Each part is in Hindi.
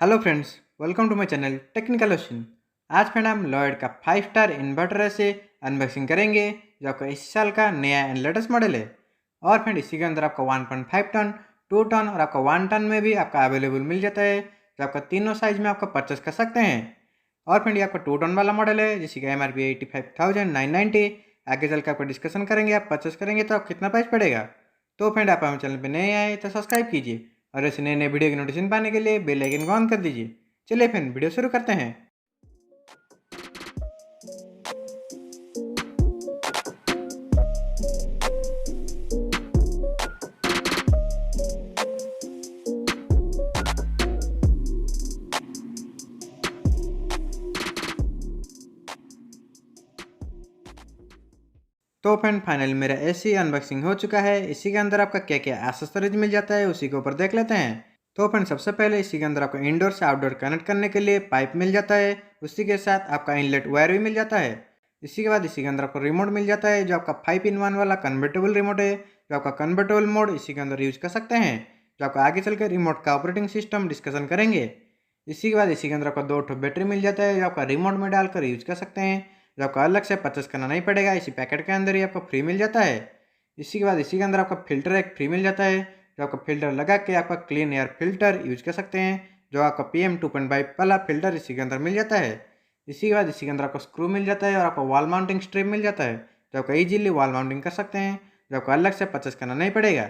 Hello friends, welcome to my channel technical ocean. आज फ्रेंड हम लॉयड का 5 स्टार इन्वर्टर से अनबॉक्सिंग करेंगे जो आपका इस साल का नया एंड लेटेस्ट मॉडल है। और फ्रेंड इसी के अंदर आपका 1.5 टन, 2 टन और आपका 1 टन में भी आपका अवेलेबल मिल जाता है, जो आपका तीनों साइज में आपका परचेस कर सकते हैं। और फ्रेंड ये आपका 2 टन वाला मॉडल है जिसकी का MRP 85,990। आगे चल के आपका डिस्कशन करेंगे, आप परचेस करेंगे तो आप कितना प्राइस पड़ेगा। तो फ्रेंड आप हमारे चैनल पर नए आए तो सब्सक्राइब कीजिए और ऐसे नए नए वीडियो की नोटिफिकेशन पाने के लिए बेल आइकन को ऑन कर दीजिए। चलिए फिर वीडियो शुरू करते हैं। तो फ्रेंड फाइनल मेरा एसी अनबॉक्सिंग हो चुका है। इसी के अंदर आपका क्या क्या एक्सेसरीज मिल जाता है उसी के ऊपर देख लेते हैं। तो फ्रेंड सबसे पहले इसी के अंदर आपको इंडोर से आउटडोर कनेक्ट करने के लिए पाइप मिल जाता है। उसी के साथ आपका इनलेट वायर भी मिल जाता है। इसी के बाद इसी के अंदर आपको रिमोट मिल जाता है जो आपका 5-in-1 वाला कन्वर्टेबल रिमोट है, जो आपका कन्वर्टेबल मोड इसी के अंदर यूज कर सकते हैं, जो आपको आगे चलकर रिमोट का ऑपरेटिंग सिस्टम डिस्कशन करेंगे। इसी के बाद इसी के अंदर आपको 2 बैटरी मिल जाता है जो आपका रिमोट में डालकर यूज कर सकते हैं, जो आपको अलग से परचेस करना नहीं पड़ेगा, इसी पैकेट के अंदर ही आपको फ्री मिल जाता है। इसी के बाद इसी के अंदर आपका फिल्टर एक फ्री मिल जाता है, जो आपका फिल्टर लगा के आपका क्लीन एयर फिल्टर यूज कर सकते हैं, जो आपका PM 2.5 वाला फिल्टर इसी के अंदर मिल जाता है। इसी के बाद इसी के अंदर आपको स्क्रू मिल जाता है और आपको वॉल माउंटिंग स्ट्रिप मिल जाता है, जो आपको ईजिली वॉल माउंटिंग कर सकते हैं, जो आपको अलग से परचेस करना नहीं पड़ेगा।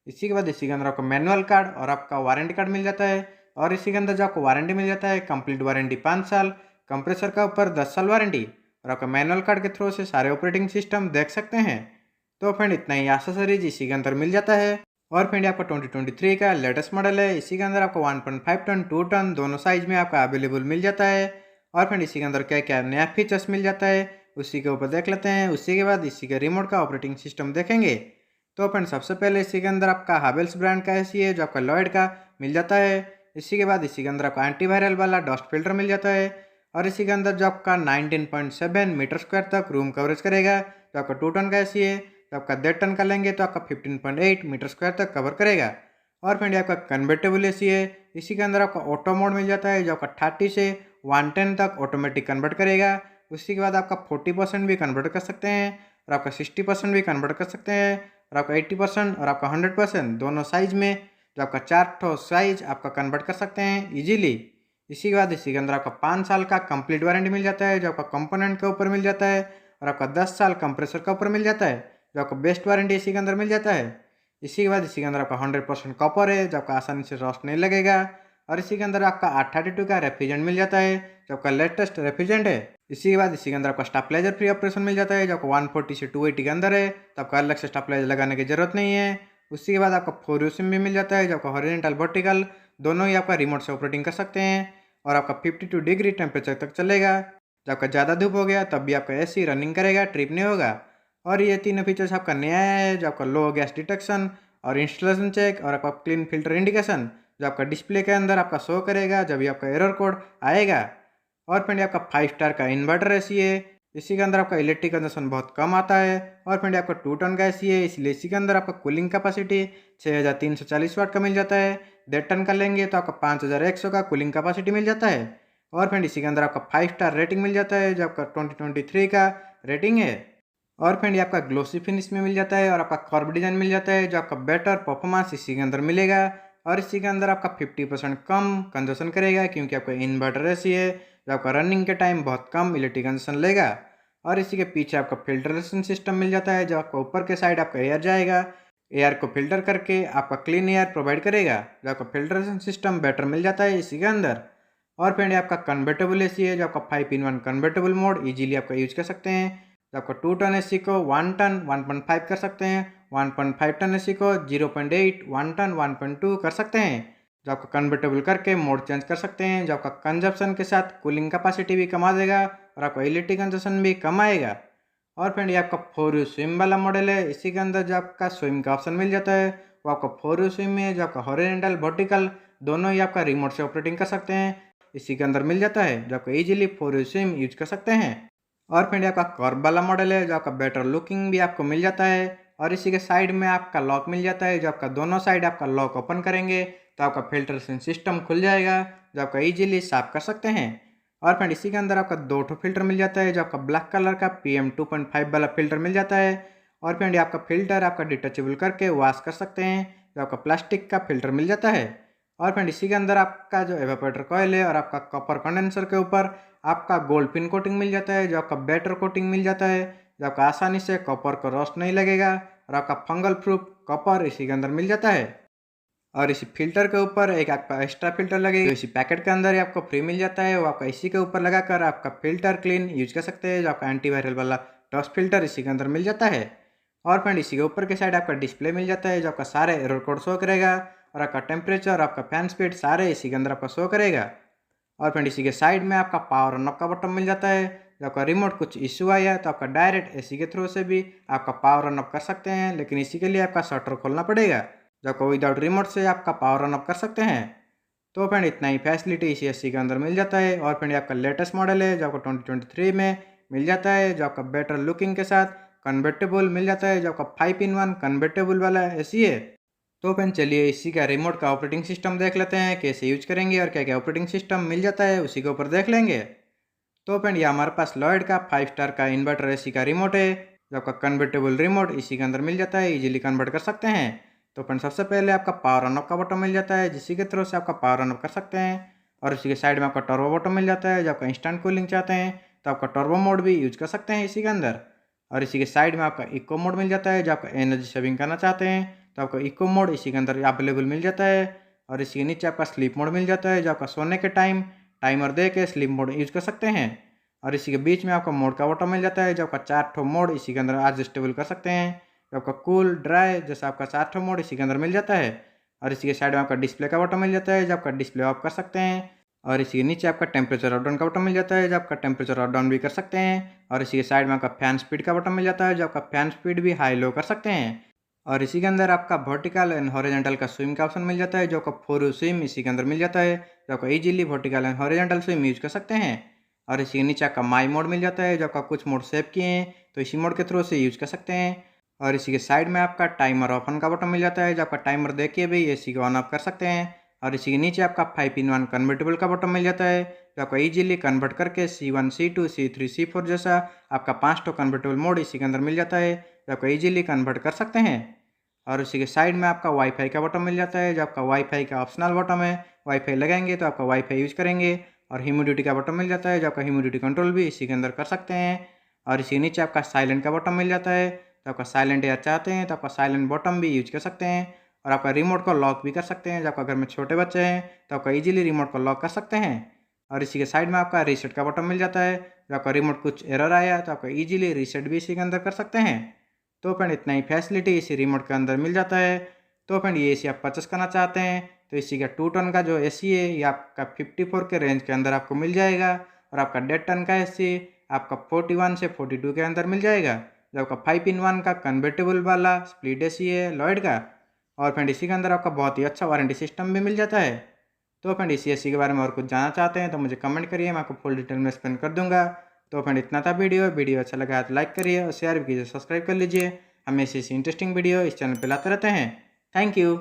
इसी के बाद इसी के अंदर आपको मैनुअल कार्ड और आपका वारंटी कार्ड मिल जाता है। और इसी के अंदर जो आपको वारंटी मिल जाता है, कंप्लीट वारंटी 5 साल, कंप्रेसर का ऊपर 10 साल वारंटी, और आपका मैनुअल कार्ड के थ्रू से सारे ऑपरेटिंग सिस्टम देख सकते हैं। तो फ्रेंड इतना ही एक्सेसरीज इसी के अंदर मिल जाता है। और फ्रेंड आपका 2023 का लेटेस्ट मॉडल है। इसी के अंदर आपको 1.5 टन, 2 टन दोनों साइज में आपका अवेलेबल मिल जाता है। और फ्रेंड इसी के अंदर क्या क्या नया फीचर्स मिल जाता है उसी के ऊपर देख लेते हैं। उसी के बाद इसी के रिमोट का ऑपरेटिंग सिस्टम देखेंगे। तो फ्रेंड सबसे पहले इसी के अंदर आपका हावेल्स ब्रांड का एसी है जो आपका लॉयड का मिल जाता है। इसी के बाद इसी के अंदर आपका एंटीवायरल वाला डस्ट फिल्टर मिल जाता है। और इसी के अंदर जो आपका 19.7 मीटर स्क्वायर तक रूम कवरेज करेगा, जो आपका 2 टन का एसी है। तो आपका 1.5 टन का लेंगे तो आपका 15.8 मीटर स्क्वायर तक कवर करेगा। और फ्रेंड आपका कन्वर्टेबल एसी है। इसी के अंदर आपका ऑटो मोड मिल जाता है जो आपका 30 से 110 तक ऑटोमेटिक कन्वर्ट करेगा। उसी के बाद आपका 40% भी कन्वर्ट कर सकते हैं, और आपका 60% भी कन्वर्ट कर सकते हैं, और आपका 80% और आपका 100% दोनों साइज में, जो आपका 4 साइज आपका कन्वर्ट कर सकते हैं इजीली। इसी के बाद इसी के अंदर आपका 5 साल का कंप्लीट वारंटी मिल जाता है जो आपका कंपोनेंट के ऊपर मिल जाता है, और आपका 10 साल कंप्रेसर के ऊपर मिल जाता है, जो आपका बेस्ट वारंटी इसी के अंदर मिल जाता है। इसी के बाद इसी के अंदर आपका 100% कॉपर है जो आपका आसानी से रस्ट नहीं लगेगा। और इसी के अंदर आपका 832 का रेफ्रिजरेंट मिल जाता है जो आपका लेटेस्ट रेफ्रिजरेंट है। इसी के बाद इसी के अंदर आपका स्टेबलाइजर फ्री ऑपरेशन मिल जाता है जो आपका 140 से 280 के अंदर है, तो आपका अलग से स्टेबलाइजर लगाने की जरूरत नहीं है। उसी के बाद आपका 4U सिम भी मिल जाता है जो आपका हॉरिजॉन्टल वर्टिकल दोनों ही आपका रिमोट से ऑपरेटिंग कर सकते हैं, और आपका 52 डिग्री टेम्परेचर तक चलेगा। जब आपका ज़्यादा धूप हो गया तब भी आपका एसी रनिंग करेगा, ट्रिप नहीं होगा। और ये तीनों फीचर्स आपका नया है जो आपका लो गैस डिटेक्शन और इंस्टॉलेशन चेक और आपका क्लीन फिल्टर इंडिकेशन, जो आपका डिस्प्ले के अंदर आपका शो करेगा जब भी आपका एरर कोड आएगा। और फ्रेंड आपका 5 स्टार का इन्वर्टर एसी है। इसी के अंदर आपका इलेक्ट्रिक कंजप्शन बहुत कम आता है। और फ्रेंड आपका 2 टन का एसी है, इसलिए इसी के अंदर आपका कूलिंग कैपेसिटी 6340 वाट का मिल जाता है। 1.5 टन का लेंगे तो आपका 5100 का कूलिंग कैपेसिटी मिल जाता है। और फ्रेंड इसी के अंदर आपका 5 स्टार रेटिंग मिल जाता है जो आपका 2023 का रेटिंग है। और फ्रेंड ये आपका ग्लोसी फिनिश में मिल जाता है, और आपका कर्व डिजाइन मिल जाता है जो आपका बेटर परफॉर्मेंस इसी के अंदर मिलेगा। और इसी के अंदर आपका 50% कम कंजप्शन करेगा क्योंकि आपका इन्वर्टर एसी है जो आपका रनिंग के टाइम बहुत कम इलेक्ट्रिक कंजप्शन लेगा। और इसी के पीछे आपका फिल्ट्रेशन सिस्टम मिल जाता है जो आपका ऊपर के साइड आपका एयर जाएगा, एयर को फिल्टर करके आपका क्लीन एयर प्रोवाइड करेगा, जो आपका फिल्ट्रेशन सिस्टम बेटर मिल जाता है इसी के अंदर। और फ्रेंड आपका कन्वर्टेबल एसी है जो आपका 5-in-1 कन्वर्टेबल मोड इजीली आपका यूज कर सकते हैं, तो आपका 2 टन एसी को 1 टन 1.5 कर सकते हैं, 1.5 टन एसी को 0.8, 1 टन 1.2 कर सकते हैं, जो आपका कन्वर्टेबल करके मोड चेंज कर सकते हैं, जो आपका कंजप्शन के साथ कूलिंग कैपेसिटी भी कमा देगा और आपका इलेक्ट्रिक कंजप्शन भी कम आएगा। और फ्रेंड ये आपका 4U स्विम वाला मॉडल है। इसी के अंदर जो आपका स्विम का ऑप्शन मिल जाता है वो आपका 4U स्विम में है जो आपका हॉरिजॉन्टल वर्टिकल दोनों ही आपका रिमोट से ऑपरेटिंग कर सकते हैं, इसी के अंदर मिल जाता है जो आपको इजीली 4U स्विम यूज कर सकते हैं। और फ्रेंड आपका कर्व वाला मॉडल है जो आपका बेटर लुकिंग भी आपको मिल जाता है। और इसी के साइड में आपका लॉक मिल जाता है जो आपका दोनों साइड आपका लॉक ओपन करेंगे तो आपका फिल्ट्रेशन सिस्टम खुल जाएगा जो आपका ईजिली साफ कर सकते हैं। और फ्रेंड इसी के अंदर आपका 2 फिल्टर मिल जाता है, जो आपका ब्लैक कलर का PM2.5 वाला फिल्टर मिल जाता है। और फ्रेंड आपका फिल्टर आपका डिटचेबल करके वॉश कर सकते हैं, जो आपका प्लास्टिक का फिल्टर मिल जाता है। और फ्रेंड इसी के अंदर आपका जो एवापोरेटर कॉइल है और आपका कॉपर कंडेंसर के ऊपर आपका गोल्ड पिन कोटिंग मिल जाता है, जो आपका बेटर कोटिंग मिल जाता है, जो आपका आसानी से कॉपर को रोस्ट नहीं लगेगा। और आपका फंगल प्रूफ कॉपर इसी के अंदर मिल जाता है। और इसी फिल्टर के ऊपर एक आपका एक्स्ट्रा फिल्टर लगेगा, इसी पैकेट के अंदर ही आपको फ्री मिल जाता है। वो आपका इसी के ऊपर लगाकर आपका फिल्टर क्लीन यूज कर सकते हैं, जो आपका एंटीवायरल वाला डस्ट फिल्टर इसी के अंदर मिल जाता है। और फ्रेंड इसी के ऊपर के साइड आपका डिस्प्ले मिल जाता है, जो आपका सारे एरर कोड शो करेगा। और आपका टेम्परेचर, आपका फैन स्पीड सारे इसी के अंदर आपका शो करेगा। और फ्रेंड इसी के साइड में आपका पावर ऑन ऑफ का बटन मिल जाता है। जब आपका रिमोट कुछ इशू आया तो आपका डायरेक्ट एसी के थ्रू से भी आपका पावर ऑन ऑफ कर सकते हैं, लेकिन इसी के लिए आपका शटर खोलना पड़ेगा। जो आपको विदाउट रिमोट से आपका पावर ऑन ऑफ कर सकते हैं। तो फ्रेंड इतना ही फैसिलिटी इसी एसी के अंदर मिल जाता है। और फ्रेंड आपका लेटेस्ट मॉडल है जो आपको 2023 में मिल जाता है, जो आपका बेटर लुकिंग के साथ कन्वर्टेबल मिल जाता है, जो आपका 5-in-1 कन्वर्टेबल वाला एसी है। तो फ्रेंड चलिए इसी का रिमोट का ऑपरेटिंग सिस्टम देख लेते हैं, कैसे यूज करेंगे और क्या क्या ऑपरेटिंग सिस्टम मिल जाता है उसी के ऊपर देख लेंगे। तो फ्रेंड ये हमारे पास लॉयड का 5 स्टार का इन्वर्टर एसी का रिमोट है, जो आपका कन्वर्टेबल रिमोट इसी के अंदर मिल जाता है, इजीली कन्वर्ट कर सकते हैं। तो फ्रेंड सबसे पहले आपका पावर ऑन ऑफ का बटन मिल जाता है, जिसकी के थ्रू से आपका पावर ऑन ऑफ कर सकते हैं। और इसी के साइड में आपका टर्बो बटन मिल जाता है, जो आपका इंस्टेंट कूलिंग चाहते हैं तो आपका टर्बो मोड भी यूज कर सकते हैं इसी के अंदर। और इसी के साइड में आपका इको मोड मिल जाता है, जो आपका एनर्जी सेविंग करना चाहते हैं तो आपका इको मोड इसी के अंदर अवेलेबल मिल जाता है। और इसी के नीचे आपका स्लीप मोड मिल जाता है, जो आपका सोने के टाइम टाइमर दे के स्लीप मोड यूज कर सकते हैं। और इसी के बीच में आपका मोड का बटन मिल जाता है, जो आपका 4 मोड इसी के अंदर एडजस्टेबल कर सकते हैं, जो आपका कूल ड्राई जैसा आपका 4 मोड इसी के अंदर मिल जाता है। और इसी के साइड में आपका डिस्प्ले का बटन मिल जाता है, जो आपका डिस्प्ले ऑफ कर सकते हैं। और इसी के नीचे आपका टेम्परेचर अप डाउन का बटन मिल जाता है, जो आपका टेम्परेचर अप डाउन भी कर सकते हैं। और इसी के साइड में आपका फैन स्पीड का बटन मिल जाता है, जो आपका फैन स्पीड भी हाई लो कर सकते हैं। और इसी के अंदर आपका वर्टिकल एंड हॉरिजॉन्टल का स्विम का ऑप्शन मिल जाता है, जो आपका 4 स्विम इसी के अंदर मिल जाता है, जो आपका easily vertical and horizontal swim use कर सकते हैं। और इसी के नीचे आपका माई मोड मिल जाता है, जो आपका कुछ मोड सेव किए हैं तो इसी मोड के थ्रू से यूज कर सकते हैं। और इसी के साइड में आपका टाइमर ऑफ ऑन का बटन मिल जाता है, जो आपका टाइमर देखिए भी एसी को ऑन ऑफ कर सकते हैं। और इसी के नीचे आपका 5-in-1 कन्वर्टेबल का बटन मिल जाता है, जो आपका इजीली कन्वर्ट करके C1, C2, C3, C4 जैसा आपका 5 कन्वर्टेबल मोड इसी के अंदर मिल जाता है, जो आपका इजीली कन्वर्ट कर सकते हैं। और उसी के साइड में आपका वाईफाई का बटन मिल जाता है, जो आपका वाईफाई का ऑप्शनल बटन है, वाईफाई लगाएंगे तो आपका वाईफाई यूज करेंगे। और ह्यूमिडिटी का बटन मिल जाता है, जो आपका ह्यूमिडिटी कंट्रोल भी इसी के अंदर कर सकते हैं। और इसी नीचे आपका साइलेंट का बटन मिल जाता है, तो आपका साइलेंट एयर चाहते हैं तो आपका साइलेंट बटन भी यूज कर सकते हैं। और आपका रिमोट को लॉक भी कर सकते हैं, जब आपका घर में छोटे बच्चे हैं तो आपका इजीली रिमोट को लॉक कर सकते हैं। और इसी के साइड में आपका रीसेट का बटन मिल जाता है, जब आपका रिमोट कुछ एरर आया तो आपका इजीली रीसेट भी इसी के अंदर कर सकते हैं। तो फ्रेंड इतना ही फैसिलिटी इसी रिमोट के अंदर मिल जाता है। तो फ्रेंड ये एसी आप परचेस करना चाहते हैं तो इसी का 2 टन का जो एसी है ये आपका 54 के रेंज के अंदर आपको मिल जाएगा। और आपका 1.5 टन का एसी आपका 41 से 42 के अंदर मिल जाएगा, जो आपका 5-in-1 का कन्वर्टेबल वाला स्प्लिट एसी है लॉयड का। और फ्रेंड इसी के अंदर आपका बहुत ही अच्छा वारंटी सिस्टम भी मिल जाता है। तो फ्रेंड इसी एसी के बारे में और कुछ जानना चाहते हैं तो मुझे कमेंट करिए, मैं आपको फुल डिटेल में एक्सप्लेन कर दूंगा। तो फ्रेंड इतना था वीडियो अच्छा लगा तो लाइक करिए और शेयर भी कीजिए, सब्सक्राइब कर लीजिए। हम ऐसी इंटरेस्टिंग वीडियो इस चैनल पर लाते रहते हैं। Thank you.